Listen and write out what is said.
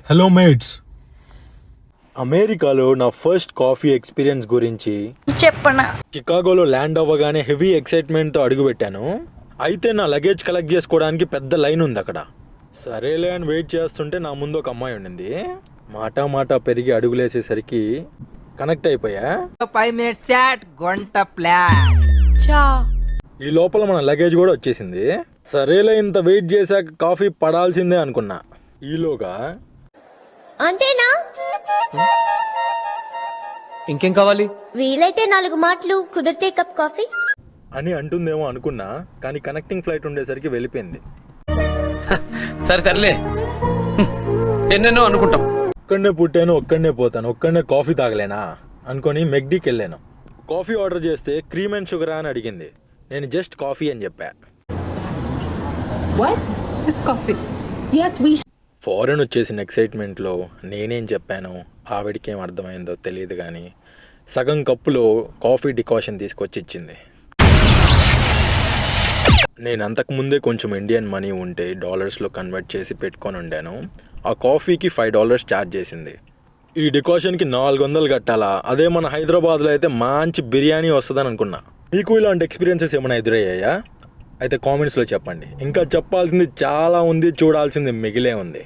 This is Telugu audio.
Hello mates. అమెరికాలో నా ఫస్ట్ కాఫీ ఎక్స్పీరియన్స్ గురించి చెప్పనా. చికాగోలో ల్యాండ్ అవ్వగానే హెవీ ఎక్సైట్మెంట్తో అడుగుపెట్టాను. అయితే నా లగేజ్ కలెక్ట్ చేసుకోవడానికి పెద్ద లైన్ ఉంది అక్కడ. సరేలే అని వెయిట్ చేస్తుంటే నా ముందు ఒక అమ్మాయి ఉండింది. మాట పెరిగి అడుగులేసేసరికి కనెక్ట్ అయిపోయా. 5 minutes chat, గంట ప్లాన్. ఈ లోపల మన లగేజ్ కూడా వచ్చేసింది. సరేలే ఇంత వెయిట్ చేశాక కాఫీ పడాల్సిందే అనుకున్నా. ఈలోగా అంతేనా? ఇంకేం కావాలి? వీలైతే 4 మాటలు, కుదిరితే కప్ కాఫీ అని అంటుందేమో అనుకున్నా, కానీ కనెక్టింగ్ ఫ్లైట్ ఉండేసరికి వెళ్ళిపోయింది. సరే తరలే, ఎన్నెన్నో అనుకుంటాం. ఒక్కడనే పుట్టాను, ఒక్కడనే పోతాను, ఒక్కడనే కాఫీ తాగలేనా అనుకొని మెక్డీకి వెళ్ళాను. కాఫీ ఆర్డర్ చేస్తే క్రీమ్ అండ్ షుగరా అని అడిగింది. నేను జస్ట్ కాఫీ అని చెప్పా. ఫారెన్ వచ్చేసిన ఎక్సైట్మెంట్లో నేనేం చెప్పాను ఆవిడికేం అర్థమైందో తెలియదు, కానీ సగం కప్పులో కాఫీ డికాషన్ తీసుకొచ్చి ఇచ్చింది. నేను అంతకుముందే కొంచెం ఇండియన్ మనీ ఉంటే డాలర్స్లో కన్వర్ట్ చేసి పెట్టుకొని ఉండాను. ఆ కాఫీకి $5 ఛార్జ్ చేసింది. ఈ డికాషన్కి 400 కట్టాలా? అదే మన హైదరాబాద్లో అయితే మంచి బిర్యానీ వస్తుందని అనుకున్నా. మీకు ఇలాంటి ఎక్స్పీరియన్సెస్ ఏమైనా ఎదురయ్యాయా? అయితే కామెంట్స్లో చెప్పండి. ఇంకా చెప్పాల్సింది చాలా ఉంది, చూడాల్సింది మిగిలే ఉంది.